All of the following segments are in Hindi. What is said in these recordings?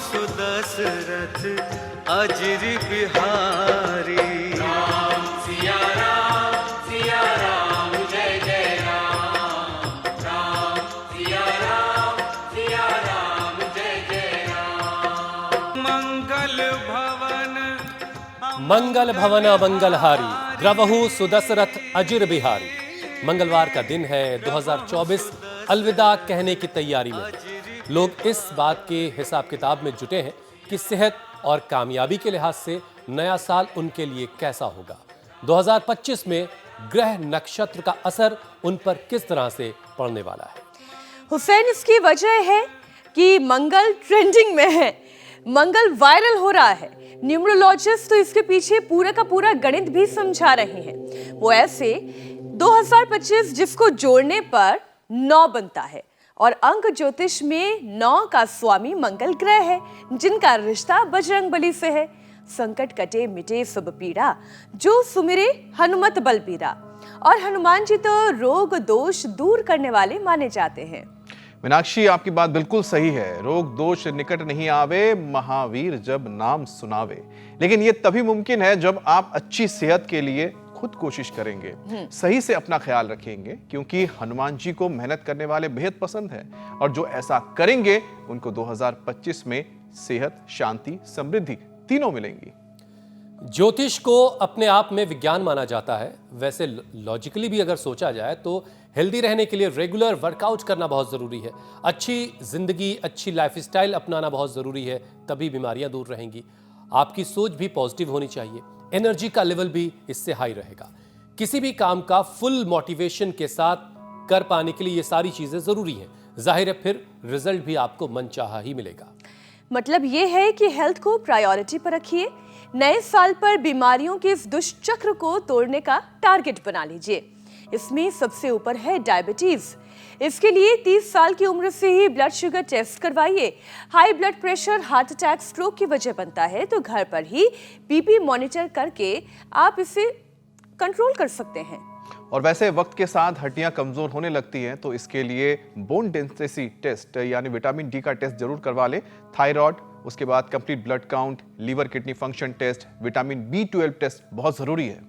सुदशरथ अजर बिहारी। राम सिया राम जय जय राम। राम सिया राम जय जय राम। मंगल भवन अमंगलहारी, द्रवहु सुदशरथ अजर बिहारी। मंगलवार का दिन है, 2024 अलविदा कहने की तैयारी में। लोग इस बात के हिसाब किताब में जुटे हैं कि सेहत और कामयाबी के लिहाज से नया साल उनके लिए कैसा होगा। 2025 में ग्रह नक्षत्र का असर उन पर किस तरह से पड़ने वाला है। हुसैन, इसकी वजह है कि मंगल ट्रेंडिंग में है, मंगल वायरल हो रहा है। न्यूमरोलॉजिस्ट तो इसके पीछे पूरा का पूरा गणित भी समझा रहे हैं। वो ऐसे 2025 जिसको जोड़ने पर 9 बनता है और अंक ज्योतिष में 9 का स्वामी मंगल ग्रह है, जिनका रिश्ता बजरंगबली से है। संकट कटे मिटे सब पीड़ा, जो सुमिरे हनुमत बलबीरा। और हनुमान जी तो रोग दोष दूर करने वाले माने जाते हैं। मीनाक्षी, आपकी बात बिल्कुल सही है। रोग दोष निकट नहीं आवे, महावीर जब नाम सुनावे। लेकिन ये तभी मुमकिन है जब आप अच्छी सेहत के लिए खुद कोशिश करेंगे, सही से अपना ख्याल रखेंगे, क्योंकि हनुमान जी को मेहनत करने वाले बेहद पसंद हैं। और जो ऐसा करेंगे उनको 2025 में सेहत, शांति, समृद्धि तीनों मिलेंगी। ज्योतिष को अपने आप में विज्ञान माना जाता है। वैसे लॉजिकली भी अगर सोचा जाए तो हेल्दी रहने के लिए रेगुलर वर्कआउट करना बहुत ज़रूरी है। अच्छी जिंदगी, अच्छी लाइफस्टाइल अपनाना बहुत ज़रूरी है, तभी बीमारियां दूर रहेंगी। आपकी सोच भी पॉजिटिव होनी चाहिए, एनर्जी का लेवल भी इससे हाई रहेगा। किसी भी काम का फुल मोटिवेशन के साथ कर पाने के लिए ये सारी चीज़ें ज़रूरी हैं। जाहिर है फिर रिजल्ट भी आपको मनचाहा ही मिलेगा। मतलब ये है कि हेल्थ को प्रायोरिटी पर रखिए। नए साल पर बीमारियों के इस दुष्चक्र को तोड़ने का टारगेट बना लीजिए। इसमें सबसे ऊपर है डायबिटीज। इसके लिए 30 साल की उम्र से ही ब्लड शुगर टेस्ट करवाइए। High blood pressure heart attack, stroke की वजह बनता है, तो घर पर ही बीपी मॉनिटर करके आप इसे कंट्रोल कर सकते हैं। और वैसे वक्त के साथ हड्डियां कमजोर होने लगती हैं, तो इसके लिए बोन डेंसिटी टेस्ट यानी विटामिन डी का टेस्ट जरूर करवा ले। थायराइड, उसके बाद complete blood count, liver kidney function test, vitamin B12 test बहुत जरूरी है।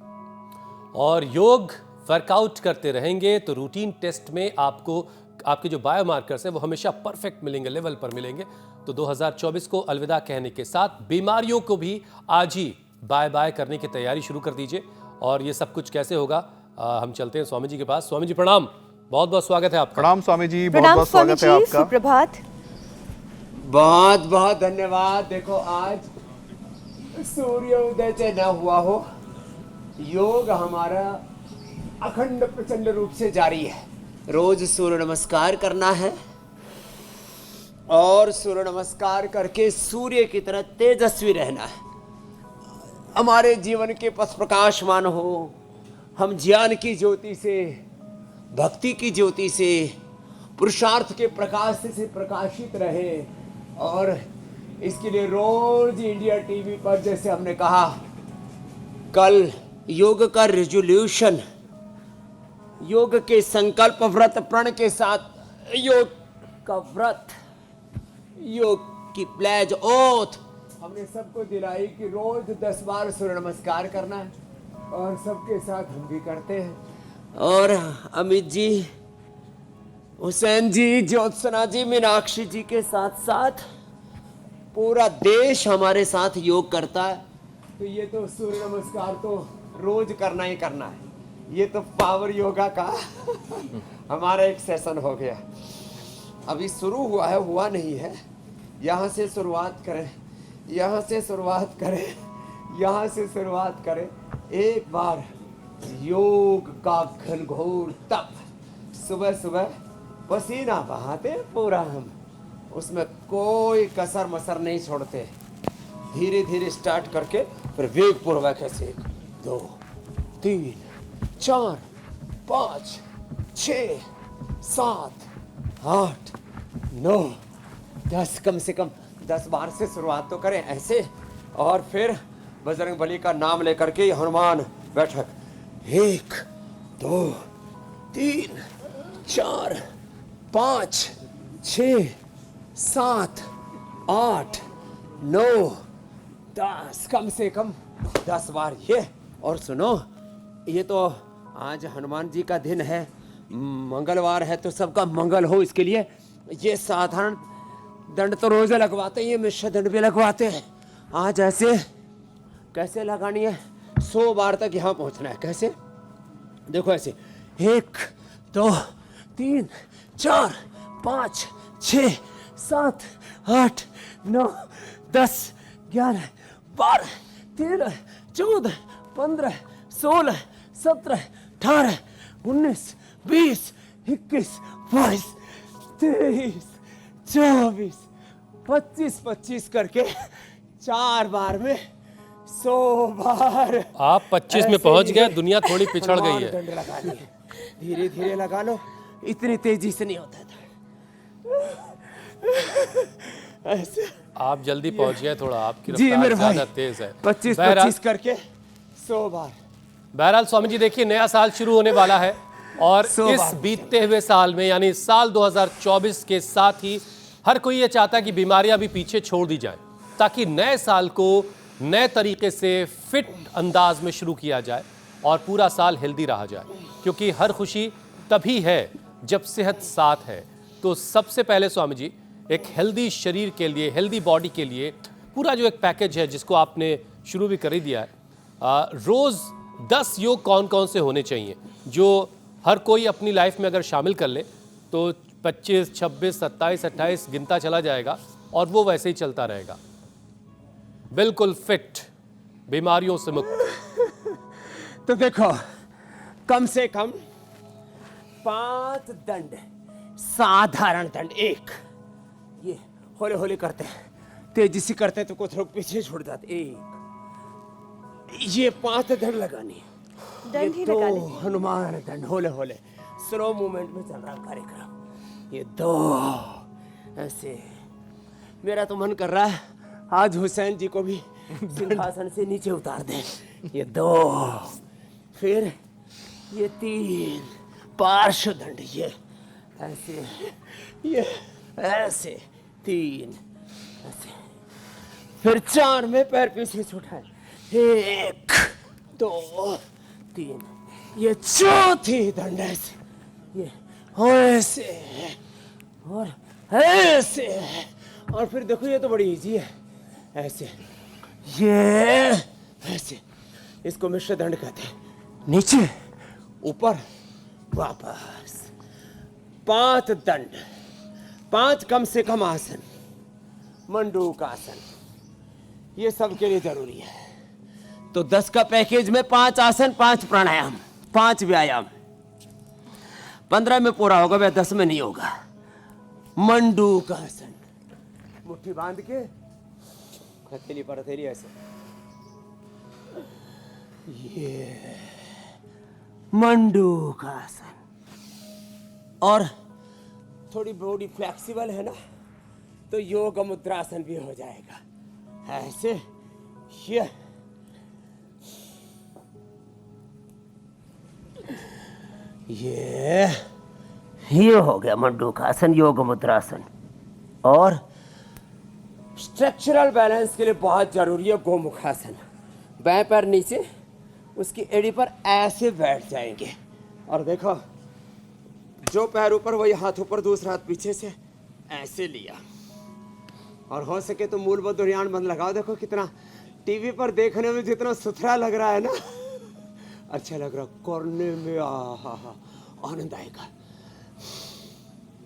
और योग वर्कआउट करते रहेंगे तो रूटीन टेस्ट में आपको आपके जो बायोमार्कर्स हैं वो हमेशा परफेक्ट मिलेंगे, लेवल पर मिलेंगे। तो 2024 को अलविदा कहने के साथ बीमारियों को भी आज ही बाय बाय करने की तैयारी शुरू कर दीजिए। और ये सब कुछ कैसे होगा, हम चलते हैं स्वामी जी के पास। स्वामी जी प्रणाम, बहुत बहुत स्वागत है आपका। प्रणाम स्वामी जी, बहुत बहुत स्वागत है आपका। सुप्रभात। बहुत बहुत धन्यवाद। देखो, आज सूर्य उदय से न हुआ हो, योग हमारा अखंड प्रचंड रूप से जारी है। रोज सूर्य नमस्कार करना है और सूर्य नमस्कार करके सूर्य की तरह तेजस्वी रहना है। हमारे जीवन के पथ प्रकाशमान हो, हम ज्ञान की ज्योति से, भक्ति की ज्योति से, पुरुषार्थ के प्रकाश से प्रकाशित रहे। और इसके लिए रोज इंडिया टीवी पर, जैसे हमने कहा, कल योग का रेजोल्यूशन, योग के संकल्प व्रत प्रण के साथ योग का व्रत, योग की प्लेज ओथ हमने सबको दिलाई कि रोज 10 बार सूर्य नमस्कार करना है। और सबके साथ हम भी करते हैं। और अमित जी, हुसैन जी, ज्योत्सना जी, मीनाक्षी जी के साथ साथ पूरा देश हमारे साथ योग करता है। तो ये तो सूर्य नमस्कार तो रोज करना ही करना है। ये तो पावर योगा का हमारा एक सेशन हो गया। अभी शुरू हुआ है, हुआ नहीं है। यहाँ से शुरुआत करें, यहाँ से शुरुआत करें, यहाँ से शुरुआत करें। एक बार योग का घनघोर तप, सुबह सुबह पसीना बहाते पूरा, हम उसमें कोई कसर मसर नहीं छोड़ते। धीरे धीरे स्टार्ट करके फिर वेग पूर्वक ऐसे 1 2 3 4 5 6 7 8 9 10, कम से कम 10 बार से शुरुआत तो करें ऐसे। और फिर बजरंगबली का नाम लेकर के हनुमान बैठक 1 2 3 4 5 6 7 8 9, 10, कम से कम 10 बार ये। और सुनो, ये तो आज हनुमान जी का दिन है, मंगलवार है, तो सबका मंगल हो, इसके लिए ये साधारण दंड तो रोज लगवाते हैं, ये मिश्र दंड भी लगवाते हैं। आज ऐसे कैसे लगानी है, 100 बार तक यहाँ पहुँचना है। कैसे? देखो ऐसे, 1, 2, 3, 4, 5, 6, 7, 8, 9, 10, 11, 12, 13, 14, 15, 16, 17, 18, 19, 20, 21, 22, 23, 24, 25, 25 करके 4 बार में 100 बार। आप 25 में ऐसे पहुंच ही गए, दुनिया थोड़ी पिछड़ गई हनुमान है। दंड लगानी है। धीरे धीरे लगा लो, इतनी तेजी से नहीं होता था। ऐसे आप जल्दी पहुंच गए, थोड़ा आपकी जी रफ्तार मेरे भाई, ज्यादा तेज है। 25 बहरहाल- 25 करके 100 बार। बहरहाल स्वामी जी, देखिए नया साल शुरू होने वाला है और 100 इस बार। बीतते हुए साल में यानी साल 2024 के साथ ही हर कोई ये चाहता है कि बीमारियां भी पीछे छोड़ दी जाए, ताकि नए साल को नए तरीके से फिट अंदाज में शुरू किया जाए और पूरा साल हेल्दी रहा जाए, क्योंकि हर खुशी तभी है जब सेहत साथ है। तो सबसे पहले स्वामी जी, एक हेल्दी शरीर के लिए, हेल्दी बॉडी के लिए पूरा जो एक पैकेज है जिसको आपने शुरू भी कर ही दिया है, रोज़ 10 योग कौन कौन से होने चाहिए जो हर कोई अपनी लाइफ में अगर शामिल कर ले तो 25, 26, 27, 28 गिनता चला जाएगा और वो वैसे ही चलता रहेगा, बिल्कुल फिट, बीमारियों से मुक्त। तो देखो, कम से कम 5 दंड, साधारण दंड। 1, ये होले होले करते हैं, तेजी से करते हैं तो कुछ लोग पीछे छूट जाते। 1, ये 5 दंड लगानी है। दंड ही ये लगा 2 लेते हैं। हनुमान दंड, होले होले, स्लो मूवमेंट में चल रहा कार्यक्रम। ये 2 ऐसे। मेरा तो मन कर रहा है आज हुसैन जी को भी सिंहासन से नीचे उतार दे। ये 2, फिर ये 3 पार्श्व दंड, ये ऐसे, ये ऐसे 3 ऐसे, फिर 4 में पैर पीछे से उठाए, 1, 2, 3, ये चौथी दंड ऐसे, ये ऐसे और ऐसे, और फिर देखो ये तो बड़ी इजी है, ऐसे, ये ऐसे, इसको मिश्र दंड कहते हैं। नीचे ऊपर वापस, 5 दंड, 5 कम से कम आसन, मंडूक आसन, ये सबके लिए जरूरी है। तो 10 का पैकेज में 5 आसन, 5 प्राणायाम, 5 व्यायाम, 15 में पूरा होगा, वह 10 में नहीं होगा। मंडूक आसन, मुट्ठी बांध के हथेली पर हथेली ऐसे, ये मंडूक आसन। और थोड़ी बॉडी फ्लेक्सिबल है ना, तो योग मुद्रासन भी हो जाएगा। ऐसे ये हो गया मंडूक आसन, योग मुद्रासन। और स्ट्रक्चरल बैलेंस के लिए बहुत जरूरी है गोमुखासन। बाएं पैर नीचे, उसकी एड़ी पर ऐसे बैठ जाएंगे, और देखो जो पैर ऊपर वही हाथ ऊपर, दूसरा हाथ पीछे से ऐसे लिया, और हो सके तो मूलबद्ध ध्यान बंद लगाओ। देखो कितना टीवी पर देखने में जितना सुथरा लग रहा है ना, अच्छा लग रहा, करने में आहा आनंद आएगा।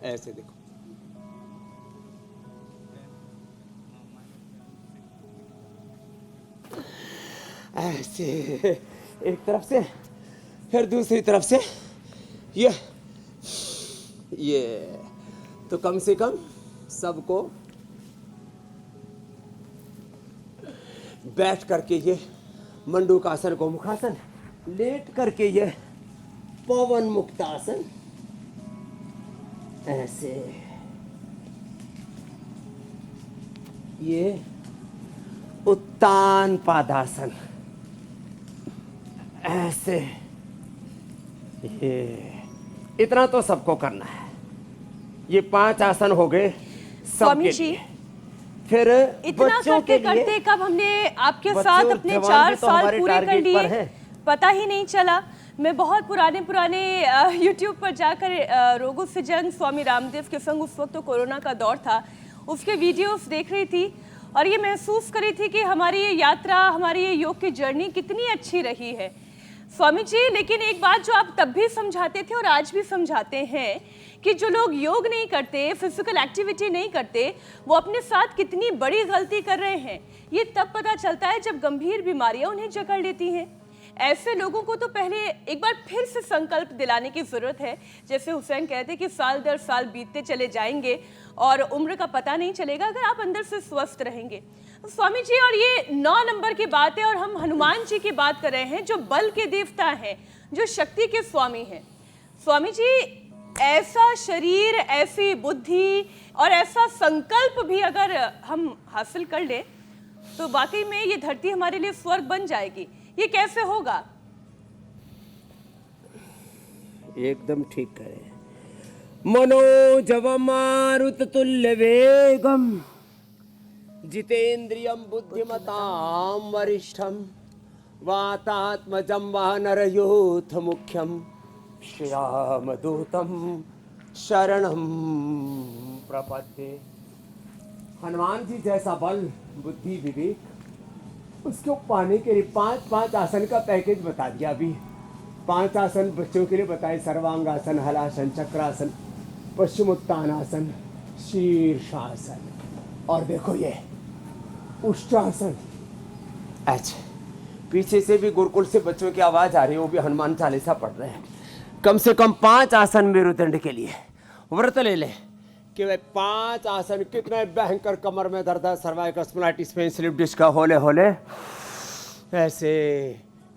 ऐसे देखो, ऐसे एक तरफ से, फिर दूसरी तरफ से, ये तो कम से कम सबको बैठ करके ये मंडूक आसन, गोमुखासन, लेट करके ये पवन मुक्तासन, ऐसे, ये उत्तान पादासन, ऐसे, ये इतना तो सबको करना है। ये 5 आसन हो गए स्वामी सबके जी, लिए। फिर इतना बच्चों के करते लिए करते कब हमने आपके बच्चे साथ और अपने जवान 4 भी तो साल हमारे पूरे कर टारगेट पर लिए, हैं। पता ही नहीं चला। मैं बहुत पुराने यूट्यूब पर जाकर रोगों से जंग स्वामी रामदेव के संग, उस वक्त तो कोरोना का दौर था, उसके वीडियोस देख रही थी और ये महसूस करी थी कि हमारी ये यात्रा, हमारी ये योग की जर्नी कितनी अच्छी रही है स्वामी जी। लेकिन एक बात जो आप तब भी समझाते थे और आज भी समझाते हैं कि जो लोग योग नहीं करते, फिजिकल एक्टिविटी नहीं करते, वो अपने साथ कितनी बड़ी गलती कर रहे हैं। ये तब पता चलता है जब गंभीर बीमारियां उन्हें जकड़ लेती हैं। ऐसे लोगों को तो पहले एक बार फिर से संकल्प दिलाने की जरूरत है। जैसे हुसैन कहते हैं कि साल दर साल बीतते चले जाएंगे और उम्र का पता नहीं चलेगा अगर आप अंदर से स्वस्थ रहेंगे। स्वामी जी, और ये 9 नंबर की बात है और हम हनुमान जी की बात कर रहे हैं जो बल के देवता हैं, जो शक्ति के स्वामी हैं। स्वामी जी, ऐसा शरीर, ऐसी बुद्धि और ऐसा संकल्प भी अगर हम हासिल कर लें तो वाकई में ये धरती हमारे लिए स्वर्ग बन जाएगी। ये कैसे होगा? एकदम ठीक करे। मनोजवम मारुततुल्य वेगम जितेन्द्रियम बुद्धिमतां वरिष्ठम वातात्मजं वानरयूथ मुख्यम श्यामदूतम शरणं प्रपद्ये। हनुमान जी जैसा बल, बुद्धि, विवेक, उसको पाने के लिए 5 आसन का पैकेज बता दिया। अभी 5 आसन बच्चों के लिए बताए, सर्वांगासन, हलासन, चक्रासन, पश्चिमोत्तानासन, शीर्षासन, और देखो ये उष्ट्रासन। अच्छा, पीछे से भी गुरुकुल से बच्चों की आवाज आ रही है, वो भी हनुमान चालीसा पढ़ रहे हैं। कम से कम 5 आसन मेरुदंड के लिए व्रत ले ले कि भाई 5 आसन। कितने भयंकर कमर में दर्द है, cervical spondylitis, pain, slip disc का होले होले ऐसे,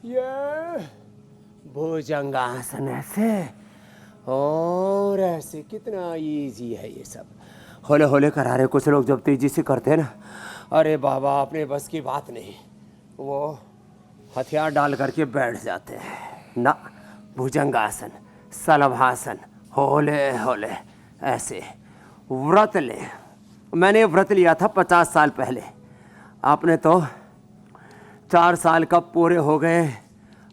ये भुजंगासन ऐसे और ऐसे। कितना इजी है ये सब, होले होले करा रहे। कुछ लोग जब तेजी से करते हैं ना, अरे बाबा अपने बस की बात नहीं, वो हथियार डाल करके बैठ जाते हैं ना। भुजंगासन, सलभासन, होले होले ऐसे व्रत ले। मैंने व्रत लिया था 50 साल पहले, आपने तो 4 साल का पूरे हो गए,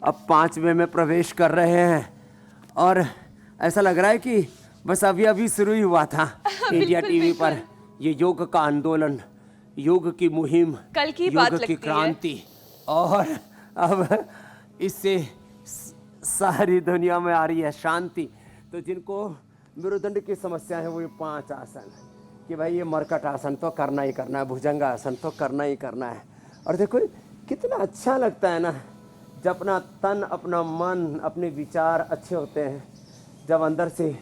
अब 5वें में प्रवेश कर रहे हैं और ऐसा लग रहा है कि बस अभी अभी शुरू ही हुआ था। इंडिया टीवी पर ये योग का आंदोलन, योग की मुहिम, कल की बात योग लगती की है। क्रांति, और अब इससे सारी दुनिया में आ रही है शांति। तो जिनको मेरुदंड की समस्या है वो ये 5 आसन कि भाई ये मरकट आसन तो करना ही करना है, भुजंग आसन तो करना ही करना है। और देखो कितना अच्छा लगता है ना जब अपना तन, अपना मन, अपने विचार अच्छे होते हैं, जब अंदर से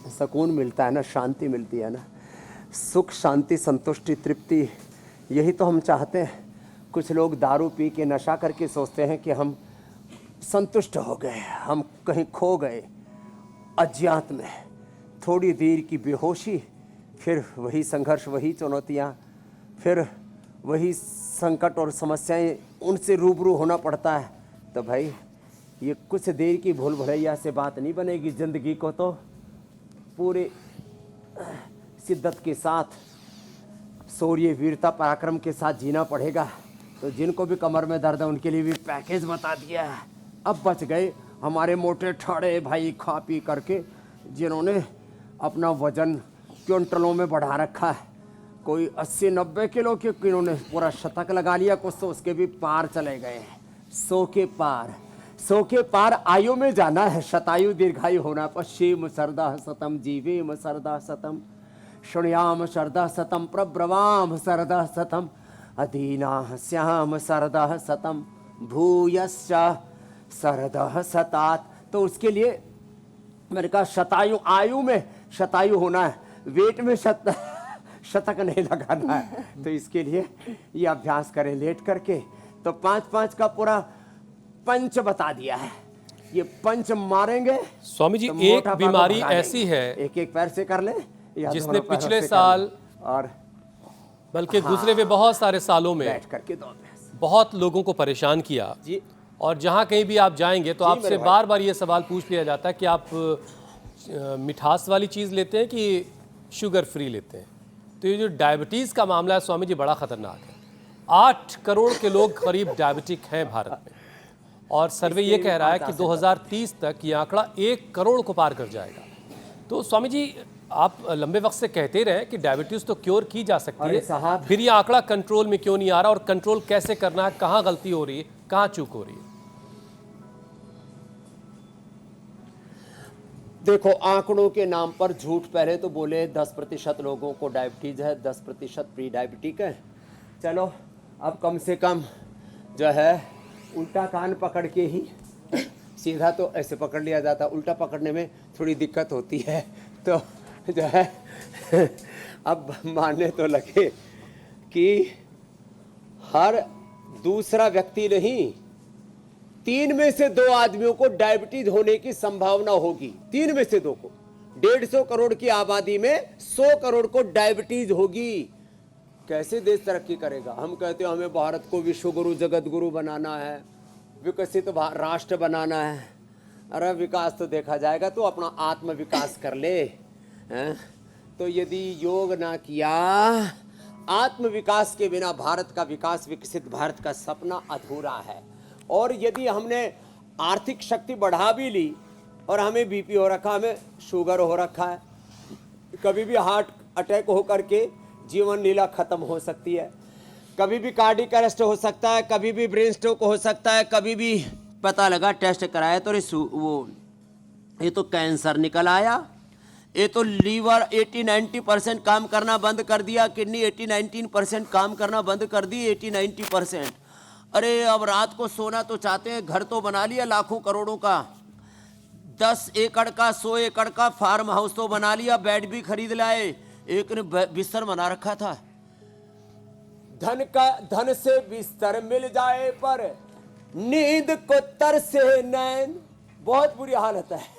सुकून मिलता है ना, शांति मिलती है ना, सुख, शांति, संतुष्टि, तृप्ति, यही तो हम चाहते हैं। कुछ लोग दारू पी के नशा करके सोचते हैं कि हम संतुष्ट हो गए, हम कहीं खो गए अज्ञात में। थोड़ी देर की बेहोशी, फिर वही संघर्ष, वही चुनौतियाँ, फिर वही संकट और समस्याएं, उनसे रूबरू होना पड़ता है। तो भाई ये कुछ देर की भूल भुलैया से बात नहीं बनेगी। ज़िंदगी को तो पूरे शिद्दत के साथ, शौर्य, वीरता, पराक्रम के साथ जीना पड़ेगा। तो जिनको भी कमर में दर्द है उनके लिए भी पैकेज बता दिया है। अब बच गए हमारे मोटे ठाड़े भाई खा पी करके, जिन्होंने अपना वजन क्विंटलों में बढ़ा रखा है। कोई 80-90 किलो के, किन्होंने पूरा शतक लगा लिया, कुछ तो उसके भी पार चले गए। 100 के पार, 100 के पार आयु में जाना है, शतायु दीर्घायु होना। पश्चिम सरदा सतम जीवेम सरदा सतम शृणुयाम सरदा सतम प्रब्रवाम सरदा सतम अधीना श्याम सरदा सतम भूयश्च सरदा सतात। तो उसके लिए मैंने कहा शतायु, आयु में शतायु होना है, वेट में शतक नहीं लगाना है। तो इसके लिए ये अभ्यास करें लेट करके। तो 5-5 का पूरा पंच बता दिया है। ये पंच मारेंगे स्वामी जी, तो एक मोटापा को बीमारी भगा ऐसी देंगे। है एक पैर से कर ले या जिसने दोनों पैरों पिछले से कर साल ले। और बल्कि गुजरे हुए बहुत सारे सालों में बैठ करके 2 अभ्यास बहुत लोगों को परेशान किया। जी। और जहाँ कहीं भी आप जाएंगे तो जी, आपसे मेरे भाई। बार बार ये सवाल पूछ लिया जाता है कि आप मिठास वाली चीज़ लेते हैं कि शुगर फ्री लेते हैं। तो ये जो डायबिटीज़ का मामला है स्वामी जी बड़ा खतरनाक है। 8 करोड़ के लोग करीब डायबिटिक हैं भारत में, और सर्वे ये कह रहा है कि 2030 तक ये आंकड़ा 1 करोड़ को पार कर जाएगा। तो स्वामी जी आप लंबे वक्त से कहते रहे कि डायबिटीज़ तो क्योर की जा सकती अरे है, साहब। फिर ये आंकड़ा कंट्रोल में क्यों नहीं आ रहा, और कंट्रोल कैसे करना है, कहाँ गलती हो रही है, कहाँ चूक हो रही है? देखो, आंकड़ों के नाम पर झूठ पहले तो बोले 10% लोगों को डायबिटीज है, 10% प्री डायबिटिक है। चलो अब कम से कम जो है उल्टा कान पकड़ के ही, सीधा तो ऐसे पकड़ लिया जाता, उल्टा पकड़ने में थोड़ी दिक्कत होती है। तो जो है अब मानने तो लगे कि हर दूसरा व्यक्ति नहीं, 3 में से 2 आदमियों को डायबिटीज होने की संभावना होगी। 3 में से 2 को। 150 करोड़ की आबादी में 100 करोड़ को डायबिटीज होगी। कैसे देश तरक्की करेगा? हम कहते हैं हमें भारत को विश्व गुरु जगत गुरु बनाना है, विकसित राष्ट्र बनाना है। अरे विकास तो देखा जाएगा, तो अपना आत्म विकास कर ले हैं? तो यदि योग ना किया, आत्म विकास के बिना भारत का विकास, विकसित भारत का सपना अधूरा है। और यदि हमने आर्थिक शक्ति बढ़ा भी ली और हमें बीपी हो रखा, हमें शुगर हो रखा है, कभी भी हार्ट अटैक हो करके जीवन लीला खत्म हो सकती है, कभी भी कार्डियक अरेस्ट हो सकता है, कभी भी ब्रेन स्ट्रोक हो सकता है, कभी भी पता लगा टेस्ट कराया तो ये तो कैंसर निकल आया, ये तो लीवर 80-90% काम करना बंद कर दिया, किडनी 80-19% काम करना बंद कर दी, 80-90%। अरे अब रात को सोना तो चाहते हैं, घर तो बना लिया लाखों करोड़ों का, 10 एकड़ का 100 एकड़ का फार्म हाउस तो बना लिया, बेड भी खरीद लाए, एक ने बिस्तर बना रखा था। धन से बिस्तर मिल जाए पर नींद को तरसे नैन, बहुत बुरी हालत है।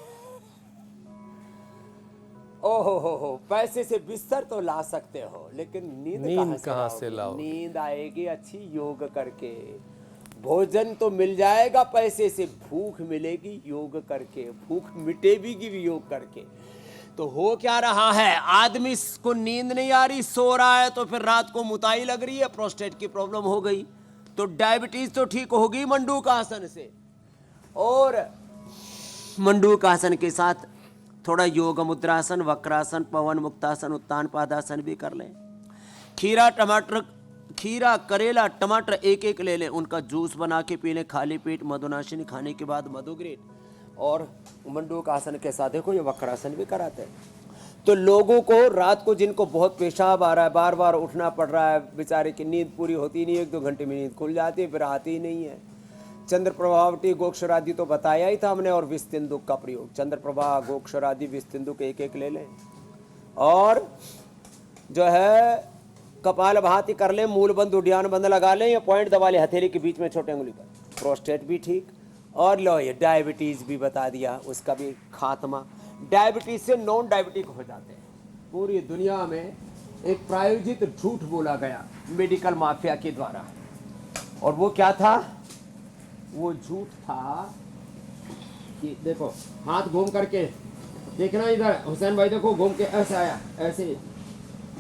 ओहो हो, पैसे से बिस्तर तो ला सकते हो, लेकिन नींद कहाँ से लाओगे? नींद आएगी अच्छी योग करके। भोजन तो मिल जाएगा पैसे से, भूख मिलेगी योग करके, भूख मिटेगी भी योग करके। तो हो क्या रहा है, आदमी को नींद नहीं आ रही, सो रहा है, तो फिर रात को मुताई लग रही है, प्रोस्टेट की प्रॉब्लम हो गई, तो डायबिटीज तो ठीक होगी मंडूक आसन से। और मंडूक आसन के साथ थोड़ा योग मुद्रासन, वक्रासन, पवन मुक्तासन, उत्तान पादासन भी कर लें। खीरा, करेला, टमाटर एक एक ले लें, उनका जूस बना के पी लें खाली पेट, मधुनाशिनी खाने के बाद मधुग्रेट। और मंडूक आसन के साथ देखो ये वक्रासन भी कराते हैं। तो लोगों को रात को, जिनको बहुत पेशाब आ रहा है, बार बार उठना पड़ रहा है, बेचारे की नींद पूरी होती नहीं, 1-2 घंटे में नींद खुल जाती है, फिर आती ही नहीं है। चंद्र प्रभावटी, गोक्षरादि तो बताया ही था हमने, और विस्तिंदुक का प्रयोग। चंद्र प्रभा, गोक्षरादि, विस्तिंदुक एक एक ले लें, और जो है कपाल भाती कर लें, मूल बंद, उड्डयन बंद लगा लें, या पॉइंट दबा लें हथेली के बीच में छोटे उंगली पर, प्रोस्टेट भी ठीक। और लो ये डायबिटीज भी बता दिया, उसका भी खात्मा। डायबिटीज से नॉन डायबिटिक हो जाते हैं। पूरी दुनिया में एक प्रायोजित झूठ बोला गया मेडिकल माफिया के द्वारा, और वो क्या था? वो झूठ था कि देखो, हाथ घूम करके देखना इधर, हुसैन भाई देखो, घूम के ऐसे आया, ऐसे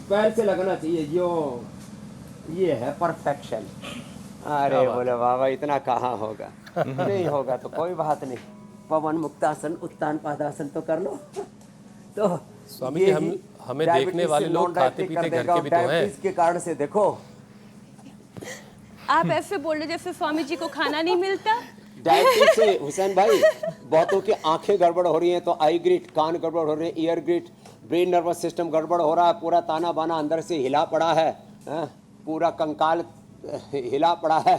पैर से लगना चाहिए, जो ये है परफेक्शन। अरे बोले बाबा इतना कहाँ होगा? नहीं होगा तो कोई बात नहीं, पवन मुक्तासन, उत्तान पादासन तो कर लो। तो स्वामी जी, हमें देखने वाले लोग खाते पीते घर के भी तो हैं। इसके कारण से देखो, आप ऐसे बोल रहे जैसे स्वामी जी को खाना नहीं मिलता। डायबिटीज से हुसैन भाई बहुतों की आंखें गड़बड़ हो रही हैं, तो आई ग्रिट, कान गड़बड़ हो रहे हैं, ear grit, brain nervous system गड़बड़ हो रहा है, पूरा ताना बाना अंदर से हिला पड़ा है, पूरा कंकाल हिला पड़ा है,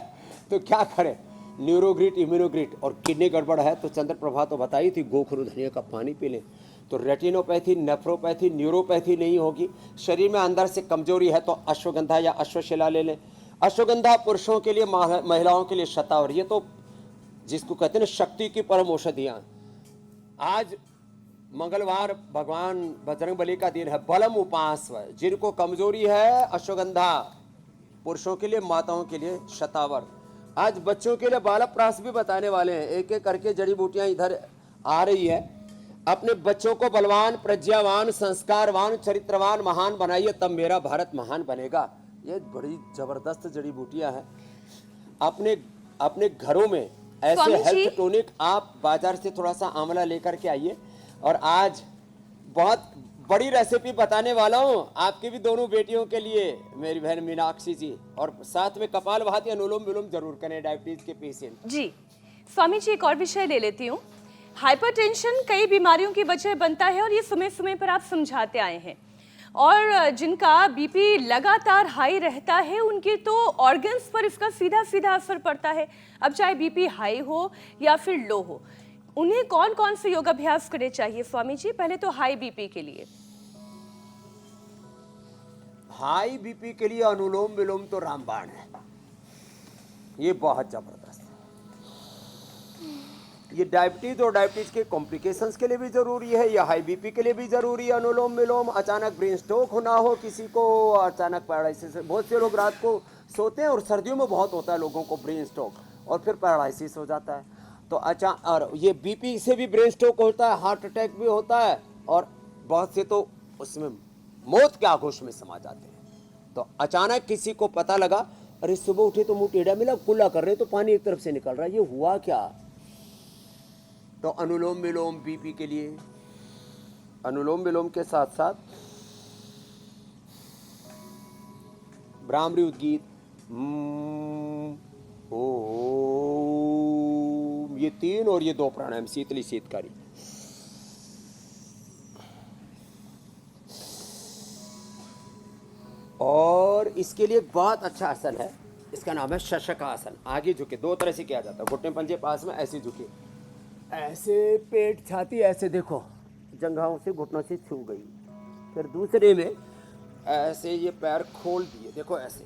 तो क्या करें? न्यूरोग्रिट, इम्यूनोग्रिट। और किडनी गड़बड़ है तो चंद्र प्रभा तो बताई थी, गोखरू धनिया का पानी पी लें। तो रेटिनोपैथी, नेफ्रोपैथी, न्यूरोपैथी नहीं होगी। शरीर में अंदर से कमजोरी है तो अश्वगंधा या अश्वशिला ले लें। अश्वगंधा पुरुषों के लिए, महिलाओं के लिए शतावर, ये तो जिसको कहते हैं ना शक्ति की परम औषधियां। आज मंगलवार भगवान बजरंगबली का दिन है, बलम उपासव। जिनको कमजोरी है, अश्वगंधा पुरुषों के लिए, माताओं के लिए शतावर। आज बच्चों के लिए बालक प्रास भी बताने वाले हैं, एक एक करके जड़ी बूटियां इधर आ रही है। अपने बच्चों को बलवान, प्रज्ञावान, संस्कारवान, चरित्रवान, महान बनाइए, तब मेरा भारत महान बनेगा। ये बड़ी जबरदस्त जड़ी बूटियां हैं। अपने अपने घरों में ऐसे स्वामी जी। हेल्थ टॉनिक आप बाजार से थोड़ा सा आंवला लेकर के आइए। और आज बहुत बड़ी रेसिपी बताने वाला हूँ आपकी भी दोनों बेटियों के लिए, मेरी बहन मीनाक्षी जी। और साथ में कपालभाति, अनुलोम विलोम जरूर करें डायबिटीज के पेशेंट। जी स्वामी जी, एक और विषय ले लेती हूँ। हाइपरटेंशन कई बीमारियों की वजह बनता है और ये समय समय पर आप समझाते आए हैं। और जिनका बीपी लगातार हाई रहता है उनके तो ऑर्गन्स पर इसका सीधा सीधा असर पड़ता है। अब चाहे बीपी हाई हो या फिर लो हो, उन्हें कौन कौन से योगाभ्यास करने चाहिए स्वामी जी? पहले तो हाई बीपी के लिए। हाई बीपी के लिए अनुलोम विलोम तो रामबाण है, ये बहुत जबरदस्त है। ये डायबिटीज और डायबिटीज के कॉम्प्लिकेशंस के लिए भी जरूरी है, या हाई बीपी के लिए भी जरूरी है अनुलोम विलोम। अचानक ब्रेन स्ट्रोक होना हो किसी को, अचानक पैरालिसिस, बहुत से लोग रात को सोते हैं और सर्दियों में बहुत होता है लोगों को ब्रेन स्ट्रोक, और फिर पैरालिसिस हो जाता है। तो और ये बीपी से भी ब्रेन स्ट्रोक होता है, हार्ट अटैक भी होता है, और बहुत से तो उसमें मौत के आगोश में समा जाते हैं। तो अचानक किसी को पता लगा, अरे सुबह उठे तो मुंह टेढ़ा मिला, कुल्ला कर रहे तो पानी एक तरफ से निकल रहा है, ये हुआ क्या? तो अनुलोम विलोम बीपी के लिए, अनुलोम विलोम के साथ साथ भ्रामरी उद्गीत, ओम, ये 3 और ये 2 प्राणायाम, शीतली शीतकारी। और इसके लिए एक बहुत अच्छा आसन है, इसका नाम है शशकासन। आगे झुके, 2 तरह से किया जाता है, घुटने पंजे पास में ऐसे झुके, ऐसे पेट छाती ऐसे, देखो जंघाओं से घुटनों से छू गई। फिर दूसरे में ऐसे ये पैर खोल दिए, देखो ऐसे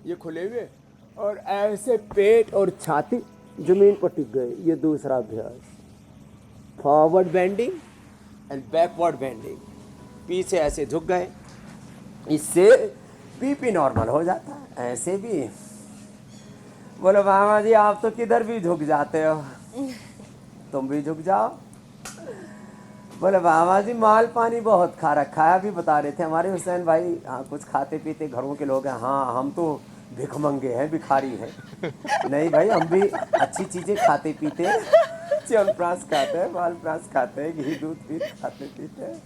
ये खुले हुए, और ऐसे पेट और छाती जमीन पर टिक गए। ये दूसरा अभ्यास, forward bending and backward bending, पीछे ऐसे झुक गए, इससे बीपी नॉर्मल हो जाता है। ऐसे भी बोलो मामा जी आप तो किधर भी झुक जाते हो, तुम भी झुक जाओ। बोले बाबा जी माल पानी बहुत खा रखा है, अभी बता रहे थे हमारे हुसैन भाई, हाँ कुछ खाते पीते घरों के लोग हैं, हाँ हम तो भिखमंगे हैं, भिखारी हैं। नहीं भाई, हम भी अच्छी चीजें खाते पीते, च्यवनप्राश खाते हैं, मालप्राश खाते हैं, घी दूध पीते खाते पीते हैं,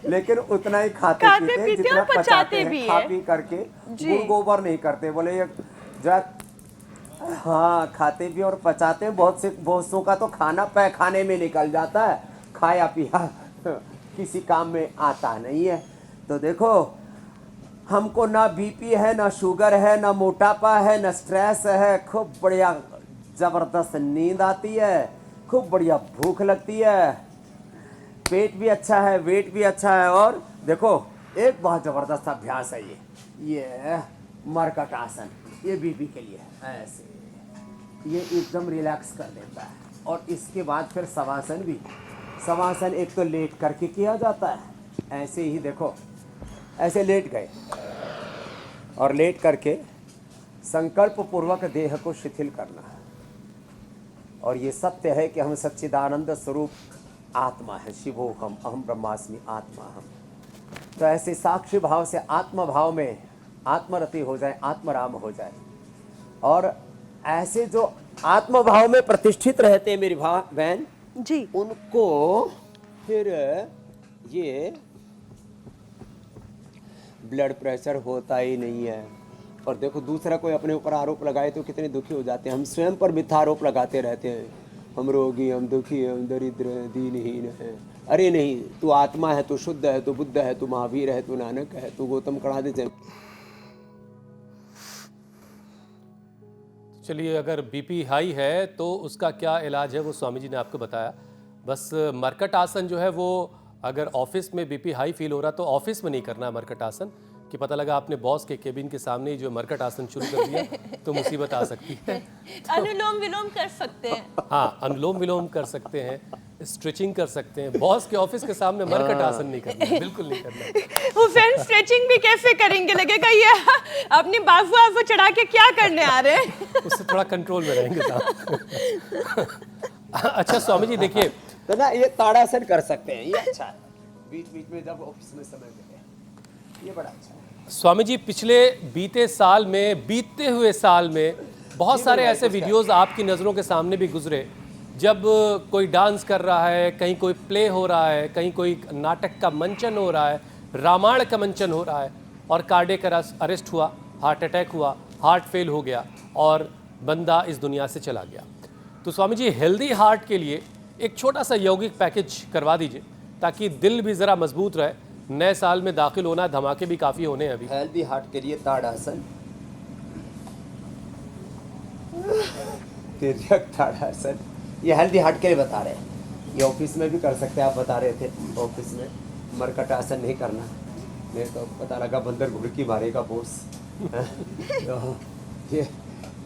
लेकिन उतना ही खाते पीते हैं जितना पचाते हैं, खा पी करके गुड़ गोबर नहीं करते। बोले ये हाँ खाते भी और पचाते हैं। बहुत सौ का तो खाना पैखाने में निकल जाता है, खाया पिया किसी काम में आता नहीं है। तो देखो हमको ना बीपी है, ना शुगर है, ना मोटापा है, ना स्ट्रेस है, खूब बढ़िया जबरदस्त नींद आती है, खूब बढ़िया भूख लगती है, पेट भी अच्छा है, वेट भी अच्छा है। और देखो एक बहुत जबरदस्त अभ्यास है ये मरकट आसन, ये बीपी के लिए है। ऐसे ये एकदम रिलैक्स कर देता है। और इसके बाद फिर शवासन भी, शवासन एक तो लेट करके किया जाता है, ऐसे ही देखो ऐसे लेट गए और लेट करके संकल्प पूर्वक देह को शिथिल करना है। और ये सत्य है कि हम सच्चिदानंद स्वरूप आत्मा है, शिवोहम अहम ब्रह्मास्मि आत्मा हम। तो ऐसे साक्षी भाव से आत्मा भाव में आत्मरति हो जाए, आत्मराम हो जाए। और ऐसे जो आत्म भाव में प्रतिष्ठित रहते हैं मेरी बहन जी, उनको फिर ये ब्लड प्रेशर होता ही नहीं है। और देखो दूसरा कोई अपने ऊपर आरोप लगाए तो कितने दुखी हो जाते हैं। हम स्वयं पर मिथ्या आरोप लगाते रहते हैं, हम रोगी, हम दुखी, हम दरिद्र हैं, दीनहीन हैं। अरे नहीं, तू आत्मा है, तू शुद्ध है, तू बुद्ध है, तू महावीर है, तू नानक है, तू गौतम कणादे से। चलिए, अगर बीपी हाई है तो उसका क्या इलाज है वो स्वामी जी ने आपको बताया। बस मरकट आसन जो है वो अगर ऑफिस में बीपी हाई फील हो रहा तो ऑफिस में नहीं करना है मरकट आसन, कि पता लगा आपने बॉस के केबिन के सामने ही जो मरकट आसन शुरू कर दिया तो मुसीबत आ सकती है। अनुलोम विलोम कर सकते हैं। हाँ, अनुलोम विलोम कर सकते हैं, स्ट्रेचिंग कर सकते हैं। बॉस के ऑफिस के सामने मरकट आसन नहीं करना है, बिल्कुल नहीं करना है। हुसैन स्ट्रेचिंग भी कैसे करेंगे? लगेगा ये अपनी बाजू आजू चढ़ा के क्या करने आ रहे हैं। उससे थोड़ा कंट्रोल में रहेंगे साहब। अच्छा स्वामी जी देखिए, तो ना ये ताड़ासन कर सकते हैं, ये अच्छा है बीच बीच में जब ऑफिस में समय मिले, ये बड़ा अच्छा है। स्वामी जी, पिछले बीते हुए साल में बहुत सारे ऐसे वीडियोस आपकी नज़रों के सामने भी गुजरे जब कोई डांस कर रहा है, कहीं कोई प्ले हो रहा है, कहीं कोई नाटक का मंचन हो रहा है, रामायण का मंचन हो रहा है और कार्डियक अरेस्ट हुआ, हार्ट अटैक हुआ, हार्ट फेल हो गया और बंदा इस दुनिया से चला गया। तो स्वामी जी, हेल्दी हार्ट के लिए एक छोटा सा यौगिक पैकेज करवा दीजिए ताकि दिल भी ज़रा मजबूत रहे। नए साल में दाखिल होना, धमाके भी काफ़ी होने हैं अभी। हेल्दी हार्ट के लिए ताड़ासन, तिर्यक ताड़ासन, ये हेल्दी हार्ट के लिए बता रहे हैं। ये ऑफिस में भी कर सकते हैं, आप बता रहे थे ऑफिस में मरकटासन नहीं करना, नहीं तो पता लगा बंदर घुड़की मारेगा बॉस। तो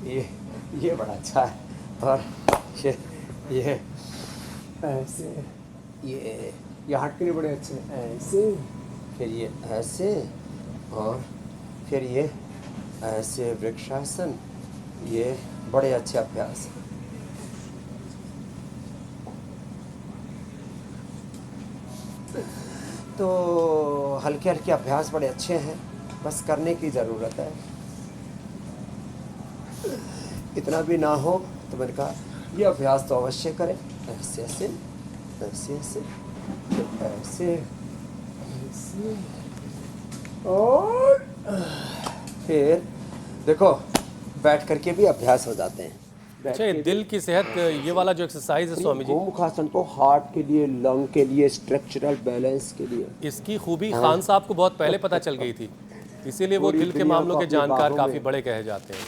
ये बड़ा अच्छा है। और ये ऐसे, ये हार्ट के लिए बड़े अच्छे हैं। ऐसे, फिर ये ऐसे, और फिर ये ऐसे वृक्षासन, ये बड़े अच्छे अभ्यास हैं। तो हल्के हल्के अभ्यास बड़े अच्छे हैं, बस करने की ज़रूरत है। इतना भी ना हो तो मैंने कहा ये अभ्यास तो अवश्य करें। ऐसे ऐसे ऐसे ऐसे ऐसे ऐसे, और फिर देखो बैठ करके भी अभ्यास हो जाते हैं। अच्छा, ये दिल की सेहत, ये वाला जो एक्सरसाइज है स्वामी जी, गोमुखासन को हार्ट के लिए, लंग के लिए, स्ट्रक्चरल बैलेंस के लिए। इसकी खूबी खान साहब को बहुत पहले पता चल गई थी, इसीलिए वो पूरी दिल के दुनिया मामलों को के अपनी जानकार बाहों काफी में। बड़े कहे जाते हैं।